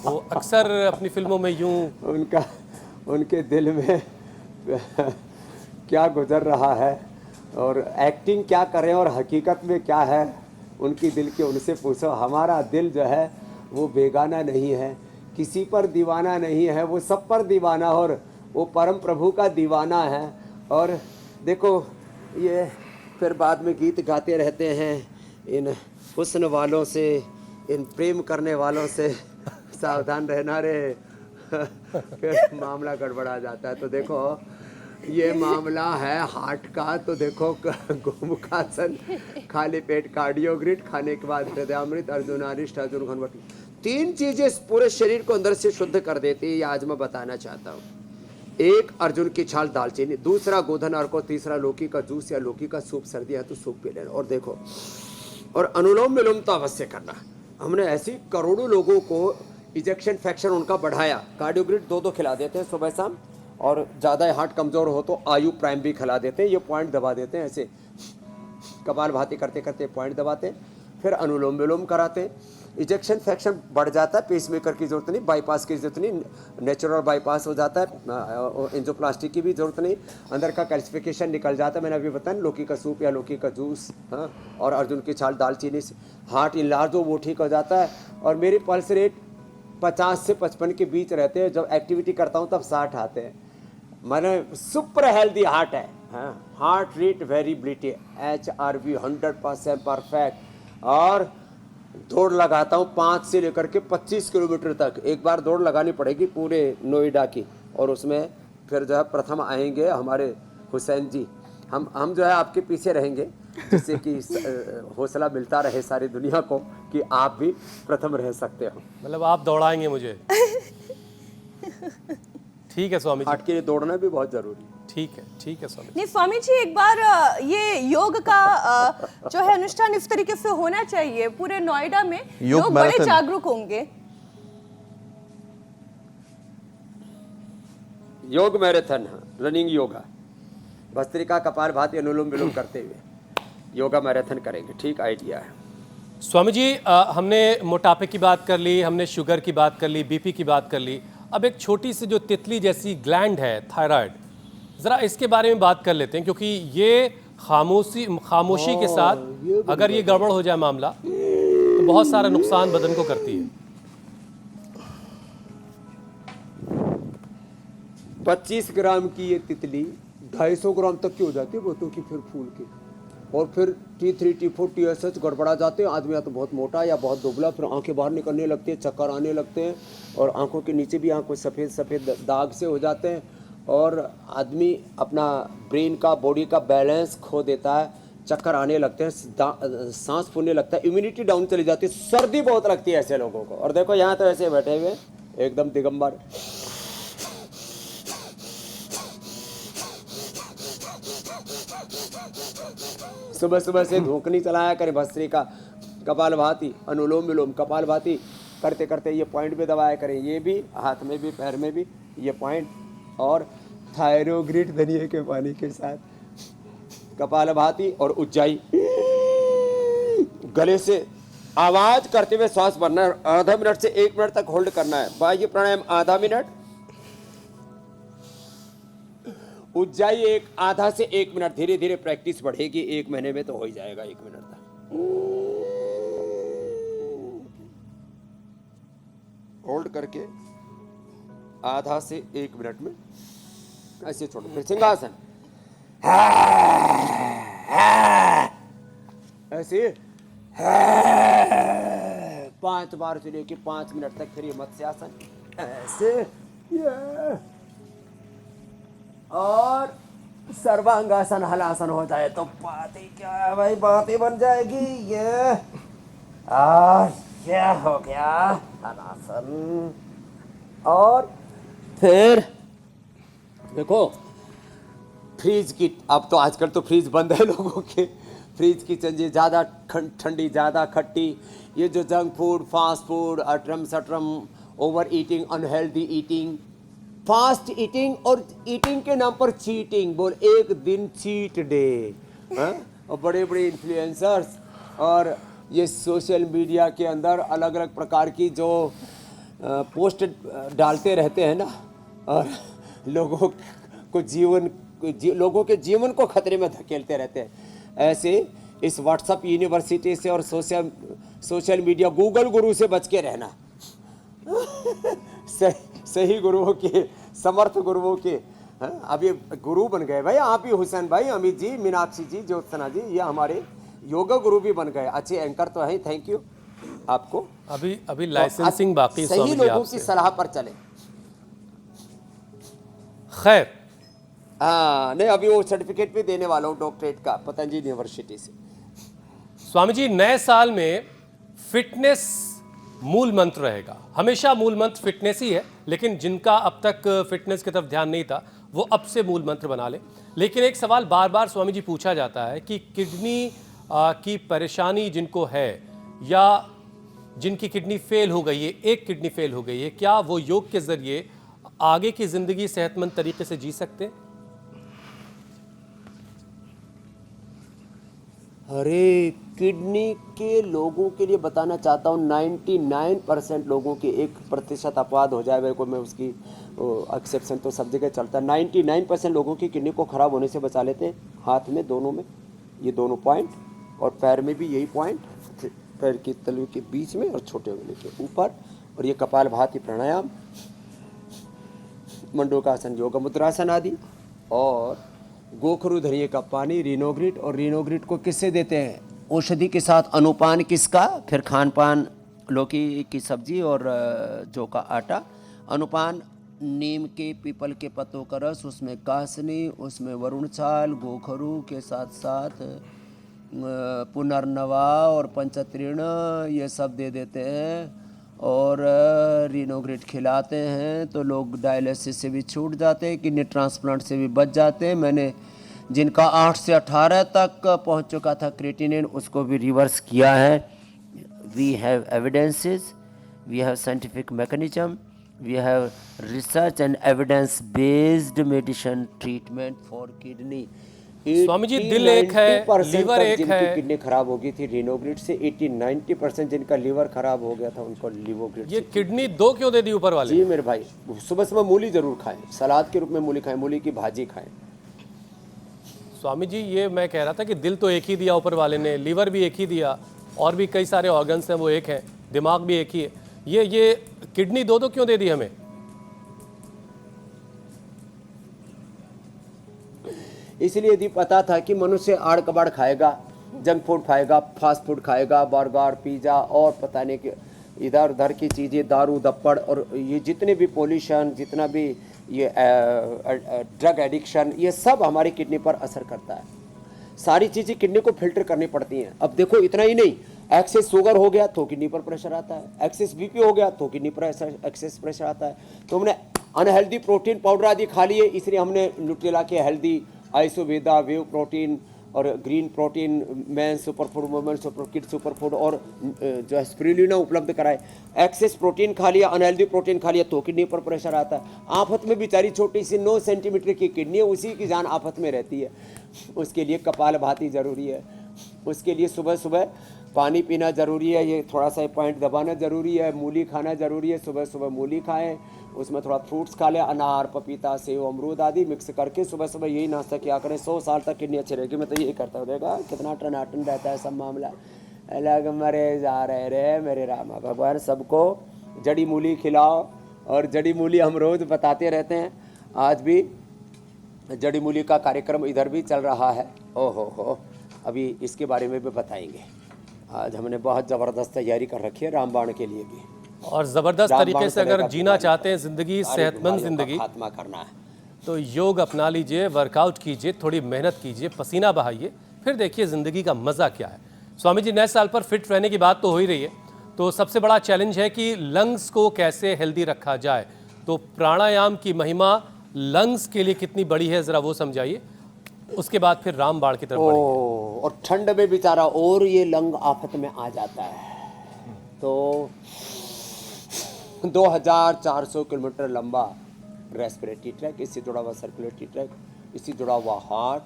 वो अक्सर अपनी फिल्मों में यूं उनके दिल में क्या गुजर रहा है और एक्टिंग क्या करें और हकीकत में क्या है, उनकी दिल के उनसे पूछो। हमारा दिल जो है वो बेगाना नहीं है, किसी पर दीवाना नहीं है, वो सब पर दीवाना और वो परम प्रभु का दीवाना है। और देखो ये फिर बाद में गीत गाते रहते हैं, इन हुस्न वालों से, इन प्रेम करने वालों से सावधान रहना रे। फिर मामला गड़बड़ा जाता है। तो देखो ये मामला है हार्ट का, तो देखो गोमुखासन, खाली पेट कार्डियोग्रिड, खाने के बाद हृदयामृत, अर्जुनारिष्ट, अर्जुन घनवटी, 3 चीजें पूरे शरीर को अंदर से शुद्ध कर देती है। ये आज मैं बताना चाहता हूँ। एक अर्जुन की छाल दालचीनी, दूसरा गोधन अर्को, तीसरा लौकी का जूस या लौकी का सूप, सर्दी है तो सूप पी लेना। और देखो, और अनुलोम विलोम तो अवश्य करना। हमने ऐसी करोड़ों लोगों को इजेक्शन फ्रैक्शन उनका बढ़ाया। कार्डियोग्रिड 2-2 खिला देते हैं सुबह शाम, और ज़्यादा हार्ट कमज़ोर हो तो आयु प्राइम भी खिला देते हैं। ये पॉइंट दबा देते हैं, ऐसे कपालभाति करते करते पॉइंट दबाते हैं, फिर अनुलोम विलोम कराते हैं। इजेक्शन फ्रैक्शन बढ़ जाता है, पेसमेकर की जरूरत नहीं, बाईपास की जरूरत नहीं, नेचुरल बाईपास हो जाता है, एंजियोप्लास्टी की भी जरूरत नहीं, अंदर का कैल्सिफिकेशन निकल जाता है। मैंने अभी बताया लौकी का सूप या लौकी का जूस, हाँ, और अर्जुन की छाल दालचीनी से हार्ट इनलार्ज हो वो ठीक हो जाता है। और मेरी पल्स रेट 50 से 55 के बीच रहते हैं। जब एक्टिविटी करता हूँ तब 60 आते हैं। मैंने सुपर हेल्दी हार्ट है, हाँ, heart rate variability, HRV 100% perfect. और दौड़ लगाता हूँ 5 से लेकर के 25 किलोमीटर तक। एक बार दौड़ लगानी पड़ेगी पूरे नोएडा की, और उसमें फिर जो है प्रथम आएंगे हमारे हुसैन जी। हम जो है आपके पीछे रहेंगे, जिससे कि हौसला मिलता रहे सारी दुनिया को कि आप भी प्रथम रह सकते हो। मतलब आप दौड़ाएंगे मुझे। ठीक है स्वामी जी, हार्ट के लिए दौड़ना भी बहुत जरूरी है। ठीक है स्वामी जी। नहीं स्वामी जी, एक बार ये योग का जो है अनुष्ठान इस तरीके से होना चाहिए पूरे नोएडा में, योग लोग बड़े मैराथन। जागरूक होंगे। योग मैराथन, रनिंग योगा, भस्त्रिका, कपालभाति, अनुलोम विलोम करते हुए योगा मैराथन करेंगे। ठीक आइडिया है स्वामी जी। हमने मोटापे की बात कर ली, हमने शुगर की बात कर ली, बीपी की बात कर ली। अब एक छोटी सी जो तितली जैसी ग्लैंड है, थायराइड, ज़रा इसके बारे में बात कर लेते हैं, क्योंकि ये खामोशी के साथ अगर ये गड़बड़ हो जाए मामला तो बहुत सारा नुकसान बदन को करती है। 25 ग्राम की ये तितली 250 ग्राम तक की हो जाती है, बोतों की फिर फूल की। और फिर T3 T4 TSH गड़बड़ा जाते हैं। आदमी या तो बहुत मोटा या बहुत दुबला, फिर आंखें बाहर निकलने लगती हैं, चक्कर आने लगते हैं और आंखों के नीचे भी आंखों सफ़ेद सफ़ेद दाग से हो जाते हैं और आदमी अपना ब्रेन का बॉडी का बैलेंस खो देता है, चक्कर आने लगते हैं, सांस फूलने लगता है, इम्यूनिटी डाउन चली जाती है, सर्दी बहुत लगती है ऐसे लोगों को। और देखो यहाँ तो ऐसे बैठे हुए एकदम दिगंबर। सुबह सुबह से धूकनी चलाया करें भस्त्री का कपालभाति, अनुलोम विलोम कपालभाति करते करते ये पॉइंट भी दबाया करें, ये भी हाथ में भी पैर में भी ये पॉइंट, और थायरोग्रिड धनिए के पानी के साथ कपालभाति और उज्जाई गले से आवाज करते हुए श्वास भरना है। आधा मिनट से 1 मिनट तक होल्ड करना है। बाह्य प्राणायाम आधा मिनट, उज्जाई एक आधा से 1 मिनट। धीरे धीरे प्रैक्टिस बढ़ेगी, 1 महीने में तो हो ही जाएगा 1 मिनट तक। होल्ड करके आधा से 1 मिनट में ऐसे छोड़ो। फिर सिंहासन ऐसे 5 बार से लेके 5 मिनट तक। फिर ये मत्स्यासन ऐसे, और सर्वांगासन हलासन हो जाए तो बात ही क्या है भाई, बात ही बन जाएगी। ये हो गया हलासन। और फिर देखो फ्रीज की, अब तो आजकल तो फ्रीज बंद है लोगों के, फ्रीज की चीज़ें ज़्यादा ठंडी ज़्यादा खट्टी, ये जो जंक फूड फास्ट फूड अटरम सटरम, overeating, unhealthy eating, fast eating और ईटिंग के नाम पर चीटिंग, बोल एक दिन चीट डे। और बड़े बड़े इन्फ्लुएंसर्स और ये सोशल मीडिया के अंदर अलग अलग प्रकार की जो पोस्ट डालते रहते हैं ना, और लोगों के जीवन को खतरे में धकेलते रहते हैं। ऐसे इस व्हाट्सएप यूनिवर्सिटी से और सोशल मीडिया गूगल गुरु से बच के रहना। सही गुरुओं के, समर्थ गुरुओं के। अब ये गुरु बन गए भाई, आप ही हुसैन भाई, अमित जी, मीनाक्षी जी, ज्योत्सना जी, ये हमारे योगा गुरु भी बन गए। अच्छे एंकर तो हैं, थैंक यू आपको। अभी लाइसेंसिंग बाकी, सही लोगों की सलाह पर चले। खैर, हाँ नहीं, अभी वो सर्टिफिकेट भी देने वाला हूँ डॉक्टरेट का पतंजलि यूनिवर्सिटी से। स्वामी जी, नए साल में फिटनेस मूल मंत्र रहेगा। हमेशा मूल मंत्र फिटनेस ही है, लेकिन जिनका अब तक फिटनेस की तरफ ध्यान नहीं था वो अब से मूल मंत्र बना ले। लेकिन एक सवाल बार बार स्वामी जी पूछा जाता है कि किडनी की परेशानी जिनको है या जिनकी किडनी फेल हो गई है, एक किडनी फेल हो गई है, क्या वो योग के जरिए आगे की जिंदगी सेहतमंद तरीके से जी सकते हैं? अरे किडनी के लोगों के लिए बताना चाहता हूँ, 99% लोगों की 1% अपवाद हो जाए को मैं उसकी एक्सेप्शन तो सब जगह चलता है। 99% लोगों की किडनी को खराब होने से बचा लेते हैं। हाथ में दोनों में ये दोनों पॉइंट, और पैर में भी यही पॉइंट, पैर के तलवे के बीच में और छोटे उंगली के ऊपर। और ये कपालभाति प्राणायाम, मंडूकासन, योग मुद्रासन आदि, और गोखरू धनिए का पानी, रीनोग्रिड। और रीनोग्रिड को किससे देते हैं? औषधि के साथ। अनुपान किसका? फिर खान पान, लौकी की सब्जी और जौ का आटा। अनुपान नीम के, पीपल के पत्तों का रस, उसमें कासनी, उसमें वरुण छाल, गोखरू के साथ साथ पुनर्नवा और पंचत्रिण, ये सब दे देते हैं। और रीनोग्रिड खिलाते हैं तो लोग डायलिसिस से भी छूट जाते हैं, किडनी ट्रांसप्लांट से भी बच जाते हैं। मैंने जिनका 8 से 18 तक पहुंच चुका था क्रिएटिनिन, उसको भी रिवर्स किया है। We have evidences, we have scientific mechanism, we have research and evidence based medicine treatment for kidney. Swami ji, दिल एक है, लीवर एक है। जिनकी किडनी खराब हो गई थी रीनोग्रिड से, 80-90% जिनका लीवर खराब हो गया था उनको लिवोग्रिड। ये किडनी 2 क्यों दे दी ऊपर वाले? जी मेरे भाई, सुबह सुबह मूली जरूर खाएं, सलाद के रूप में मूली खाएं, मूली की भाजी खाएं। स्वामी जी, ये मैं कह रहा था कि दिल तो एक ही दिया ऊपर वाले ने, लीवर भी एक ही दिया, और भी कई सारे ऑर्गन्स हैं वो एक हैं, दिमाग भी एक ही है। ये किडनी 2 क्यों दे दी हमें? इसलिए यदि पता था कि मनुष्य आड़ कबाड़ खाएगा, जंक फूड खाएगा, फास्ट फूड खाएगा, बर्गर, पिज़्ज़ा और पता नहीं कि इधर उधर की चीज़ें, दारू दप्पड़ और ये जितने भी पोल्यूशन, जितना भी ये ड्रग एडिक्शन, ये सब हमारी किडनी पर असर करता है। सारी चीज़ें किडनी को फिल्टर करनी पड़ती हैं। अब देखो इतना ही नहीं, एक्सेस शुगर हो गया तो किडनी पर प्रेशर आता है, एक्सेस बीपी हो गया तो किडनी पर एक्सेस प्रेशर आता है। तो हमने अनहेल्दी प्रोटीन पाउडर आदि खा लिए, इसलिए हमने न्यूट्रेला के हेल्दी आइसोवेदा, वेव प्रोटीन और green protein, man super food, women super kid super food और जो है स्पिरुलिना उपलब्ध कराए। एक्सेस प्रोटीन खा लिया, अनहेल्दी प्रोटीन खा लिया तो किडनी पर प्रेशर आता है। आफत में बेचारी छोटी सी 9 सेंटीमीटर की किडनी है, उसी की जान आफत में रहती है। उसके लिए कपालभाति ज़रूरी है, उसके लिए सुबह सुबह पानी पीना ज़रूरी है, ये थोड़ा सा पॉइंट दबाना ज़रूरी है, मूली खाना ज़रूरी है, सुबह सुबह मूली खाएं, उसमें थोड़ा फ्रूट्स खा लें, अनार, पपीता, सेव, अमरूद आदि मिक्स करके सुबह सुबह यही नाश्ता किया करें। 100 साल तक किडनी अच्छी रहेगी। मैं तो यही करता हूँ। देखा कितना टनाटन रहता है सब मामला, अलग मरे जा रहे रे मेरे रामा भगवान। सबको जड़ी मूली खिलाओ, और जड़ी मूली हम रोज़ बताते रहते हैं। आज भी जड़ी मूली का कार्यक्रम इधर भी चल रहा है। ओहो हो, अभी इसके बारे में भी बताएंगे। आज हमने बहुत ज़बरदस्त तैयारी कर रखी है रामबाण के लिए भी, और ज़बरदस्त तरीके से अगर जीना चाहते हैं ज़िंदगी, सेहतमंद ज़िंदगी, खात्मा करना है तो योग अपना लीजिए, वर्कआउट कीजिए, थोड़ी मेहनत कीजिए, पसीना बहाइए, फिर देखिए ज़िंदगी का मज़ा क्या है। स्वामी जी, नए साल पर फिट रहने की बात तो हो ही रही है, तो सबसे बड़ा चैलेंज है कि लंग्स को कैसे हेल्दी रखा जाए। तो प्राणायाम की महिमा लंग्स के लिए कितनी बड़ी है, ज़रा वो समझाइए। उसके बाद फिर रामबाण की तरफ बढ़ेंगे। और ठंड में बेचारा और ये लंग आफत में आ जाता है। तो 2400 किलोमीटर लंबा रेस्पिरेटरी ट्रैक, इससे जुड़ा हुआ सर्कुलेटरी ट्रैक, इससे जुड़ा हुआ हार्ट,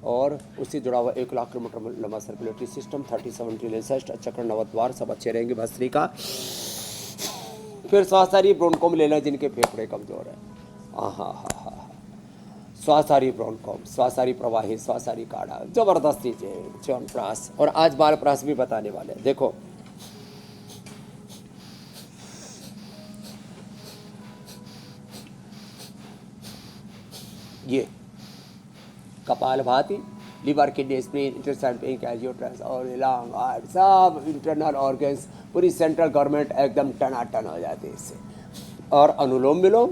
और उससे जुड़ा हुआ 1 लाख किलोमीटर लंबा सर्कुलेटरी सिस्टम, 37 ट्रिलियन सेस्ट, चक्र, नवद्वार, सब अच्छे रहेंगे भस्त्रिका। फिर स्वासारी ब्रोनकोम लेना जिनके फेफड़े कमजोर है। हाँ, स्वासारी ब्रोनकोम, स्वासारी प्रवाही, स्वासारी काढ़ा, जबरदस्त चीजें, च्यवनप्राश, और आज बालप्राश भी बताने वाले हैं। देखो ये kapalbhati, liver, kidney, spleen, intestine, pancreas, uterus और लंग, हार्ट, सब इंटरनल ऑर्गन्स, पूरी सेंट्रल गवर्नमेंट एकदम टनाटन हो जाती है इससे। और अनुलोम विलोम,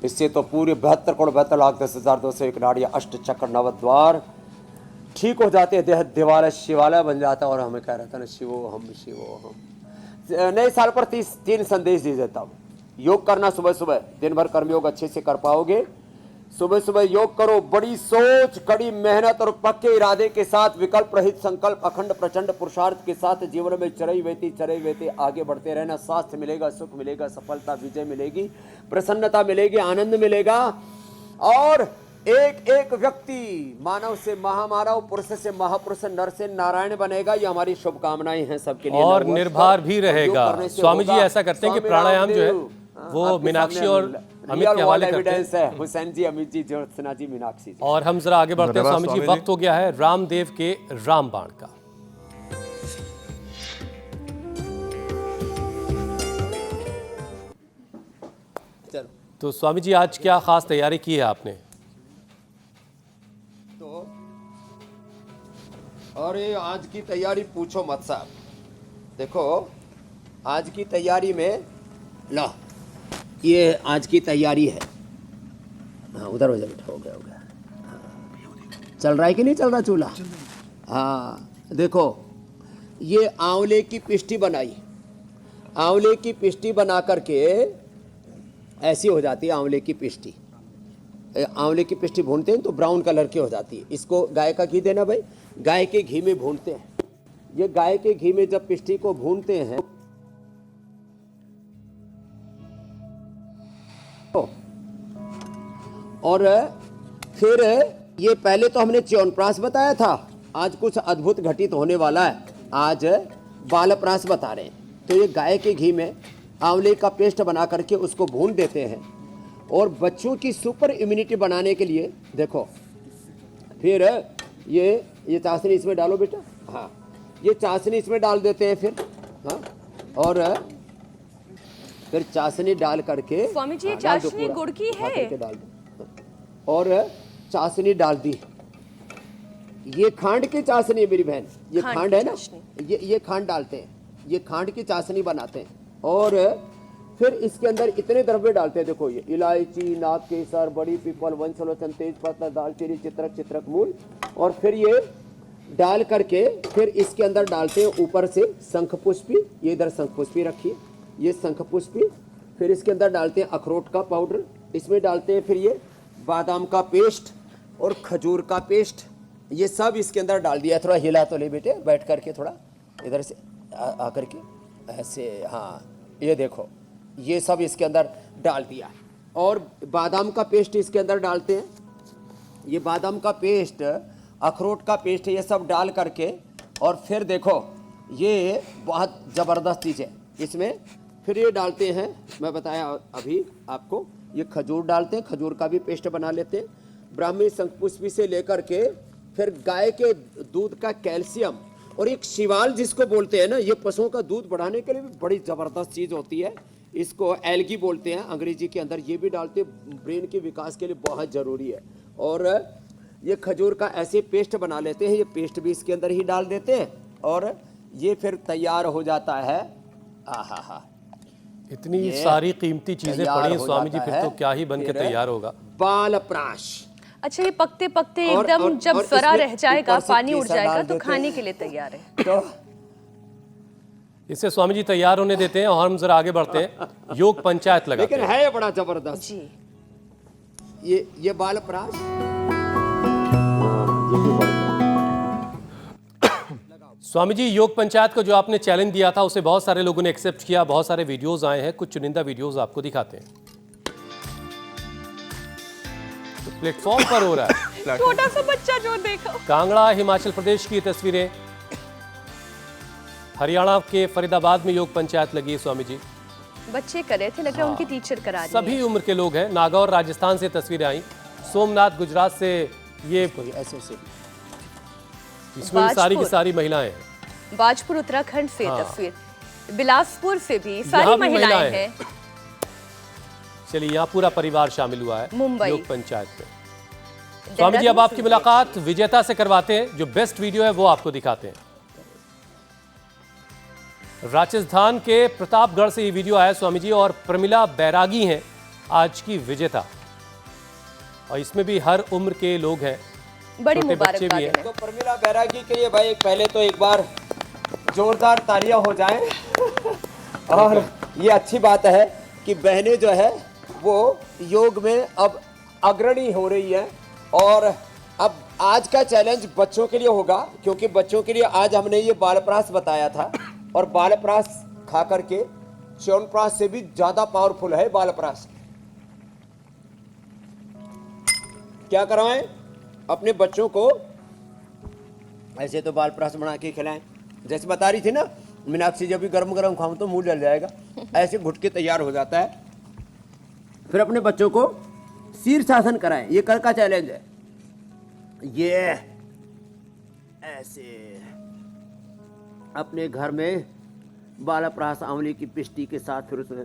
इससे तो पूरे 72 करोड़ 72 लाख 10,201 नाड़ियाँ, अष्ट चक्र, नवद्वार ठीक हो जाते हैं, देह दिवालय शिवालय बन जाता है। और हमें कह रहता है ना, शिवो हम। नए साल पर 3 संदेश दिए देता हूँ। योग करना, सुबह सुबह दिन भर कर्मयोग अच्छे से कर पाओगे। सुबह सुबह योग करो, बड़ी सोच, कड़ी मेहनत और पक्के इरादे के साथ, विकल्प रहित संकल्प, अखंड प्रचंड पुरुषार्थ के साथ जीवन में चरई वेती आगे बढ़ते रहना। स्वास्थ्य मिलेगा, सुख मिलेगा, सफलता, विजय मिलेगी, प्रसन्नता मिलेगी, आनंद मिलेगा, और एक एक व्यक्ति मानव से महामानव, पुरुष से महापुरुष, नर से नारायण बनेगा। ये हमारी शुभकामनाएं हैं सबके लिए। और निर्भर भी रहेगा। स्वामी जी ऐसा करते हैं कि प्राणायाम जो है वो मीनाक्षी और अमित के हवाले करते हैं। हुसैन जी, अमित जी, ज्योत्सना जी, मीनाक्षी जी। और हम जरा आगे बढ़ते हैं स्वामी जी। वक्त हो गया है रामदेव के रामबाण का। चलो, तो स्वामी जी आज क्या खास तैयारी की है आपने? तो अरे आज की तैयारी पूछो मत साहब। देखो आज की तैयारी में, ला ये आज की तैयारी है। हाँ, उधर हो जा बेटा, हो गया। हाँ, चल रहा है कि नहीं चल रहा चूल्हा? हाँ, देखो ये आंवले की पिष्टी बनाई। आंवले की पिष्टी बना करके ऐसी हो जाती है आंवले की पिष्टी। आंवले की पिष्टी भूनते हैं तो ब्राउन कलर की हो जाती है। इसको गाय का घी देना भाई, गाय के घी में भूनते हैं। ये गाय के घी में जब पिष्टी को भूनते हैं और फिर ये पहले तो हमने च्यवनप्राश बताया था, आज कुछ अद्भुत घटित होने वाला है। आज बालप्राश बता रहे हैं। तो ये गाय के घी में आंवले का पेस्ट बना करके उसको भून देते हैं, और बच्चों की सुपर इम्यूनिटी बनाने के लिए देखो फिर ये चाशनी इसमें डालो बेटा। हाँ, ये चाशनी इसमें डाल देते हैं फिर। हाँ, और फिर चाशनी डाल करके, स्वामी जी, ये हाँ, डाल दो चाशनी पूरा, गुड़ की है। डाल दो, और चाशनी डाल दी। ये खांड की चाशनी है मेरी बहन, ये खांड खांड की है ना, चाशनी। ये खांड डालते हैं, ये खांड की चाशनी बनाते हैं। और फिर इसके अंदर इतने द्रव्य डालते हैं, देखो ये इलायची, नाग केसर, बड़ी पीपल, वंशलोचन, तेज पत्ता, दालचीनी, चित्रक, चित्रक मूल, और फिर ये डाल करके फिर इसके अंदर डालते हैं ऊपर से शंख पुष्पी, ये इधर शंख पुष्पी रखिए, ये शंख पुष्पी, फिर इसके अंदर डालते हैं अखरोट का पाउडर, इसमें डालते हैं फिर ये बादाम का पेस्ट और खजूर का पेस्ट, ये सब इसके अंदर डाल दिया। थोड़ा हिला तो ले बेटे, बैठ करके थोड़ा इधर से आकर के ऐसे, हाँ ये देखो ये सब इसके अंदर डाल दिया। और बादाम का पेस्ट इसके अंदर डालते हैं, ये बादाम का पेस्ट, अखरोट का पेस्ट, ये सब डाल करके, और फिर देखो ये बहुत ज़बरदस्त चीज़ है इसमें। फिर ये डालते हैं, मैं बताया अभी आपको, ये खजूर डालते हैं, खजूर का भी पेस्ट बना लेते हैं, ब्राह्मी शंखपुष्पी से लेकर के फिर गाय के दूध का कैल्शियम, और एक शिवाल जिसको बोलते हैं ना, ये पशुओं का दूध बढ़ाने के लिए भी बड़ी ज़बरदस्त चीज़ होती है, इसको एल्गी बोलते हैं अंग्रेजी के अंदर, ये भी डालते हैं, ब्रेन के विकास के लिए बहुत ज़रूरी है। और ये खजूर का ऐसे पेस्ट बना लेते हैं, ये पेस्ट भी इसके अंदर ही डाल देते हैं, और ये फिर तैयार हो जाता है। आहा हा, इतनी ये सारी कीमती चीजें तैयार पड़ी हैं हो स्वामी जी, जाता फिर है। तो क्या ही बन के फिर तैयार होगा। बालप्राश। अच्छा, ये पकते पकते और- एकदम और- जब और जरा इसमें रह जाएगा, ऊपर से पानी उड़ केसर जाएगा डाल तो देते खाने हैं। के लिए तैयार है। तो इससे स्वामी जी तैयार होने देते हैं और हम जरा आगे बढ़ते हैं, योग पंचायत लगाते लेकिन हैं। है ये बड़ा जबरदस्त, जी, ये बालप्राश। स्वामी जी, योग पंचायत को जो आपने चैलेंज दिया था उसे बहुत सारे लोगों ने एक्सेप्ट किया, बहुत सारे वीडियोस आए हैं, कुछ चुनिंदा वीडियोस आपको दिखाते हैं। तो प्लेटफॉर्म पर हो रहा है, छोटा सा बच्चा जो देखो, कांगड़ा हिमाचल प्रदेश की तस्वीरें, हरियाणा के फरीदाबाद में योग पंचायत लगी है स्वामी जी। बच्चे कर रहे थे, लग रहा है उनकी टीचर करा रही है। सभी उम्र के लोग हैं। नागौर राजस्थान से तस्वीरें आई, सोमनाथ गुजरात से, ये ऐसे ऐसे इसमें भी सारी की बाजपुर। सारी महिलाएं हैं। बाजपुर उत्तराखंड से हाँ। तस्वीर, बिलासपुर से भी यहाँ सारी भी महिलाएं महिलाएं हैं। चलिए, यहाँ पूरा परिवार शामिल हुआ है मुंबई। योग पंचायत में। स्वामी जी, अब देहरादून आपकी से मुलाकात विजेता से करवाते हैं, जो बेस्ट वीडियो है वो आपको दिखाते हैं। राजस्थान के प्रतापगढ़ से ये वीडियो आया स्वामी जी, और प्रमिला बैरागी हैं आज की विजेता, और इसमें भी हर उम्र के लोग हैं, बड़ी छोटे बच्चे मुबारकबाद भी हैं। है। तो प्रमिला बैरागी के लिए भाई पहले तो एक बार जोरदार तालियां हो जाएं। और ये अच्छी बात है कि बहनें जो है वो योग में अब अग्रणी हो रही है। और अब आज का चैलेंज बच्चों के लिए होगा, क्योंकि बच्चों के लिए आज हमने ये बालप्रास बताया था, और बालप्रास खा करके च्यवनप्राश से भी ज्यादा पावरफुल है बालप्रास। क्या करवाएं अपने बच्चों को, ऐसे तो बालप्रास बना के खिलाएं, जैसे बता रही थी ना मीनाक्षी, जब भी गरम गरम खाऊं तो मुंह जल जाएगा, ऐसे घुट के तैयार हो जाता है। फिर अपने बच्चों को शीर्षासन कराएं, ये कल का चैलेंज है। ये ऐसे अपने घर में बालप्रास आंवले की पिष्टी के साथ फिर उसमें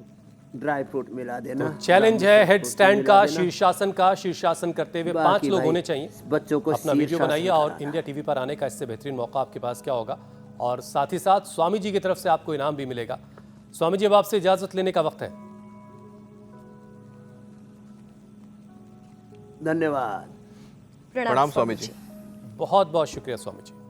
ड्राई फ्रूट मिला देना। चैलेंज है हेड फ्रूट स्टैंड मिला का, देना। शीर्षासन का। शीर्षासन करते हुए 5 बाकी लोग भाई, होने चाहिए। बच्चों को अपना वीडियो शीर्षासन बनाइए, और कराना। इंडिया टीवी पर आने का इससे बेहतरीन मौका आपके पास क्या होगा। और साथ ही साथ स्वामी जी की तरफ से आपको इनाम भी मिलेगा। स्वामी जी, अब आपसे इजाजत लेने का वक्त है। धन्यवाद। प्रणाम स्वामी जी। बहुत बहुत शुक्रिया स्वामी जी।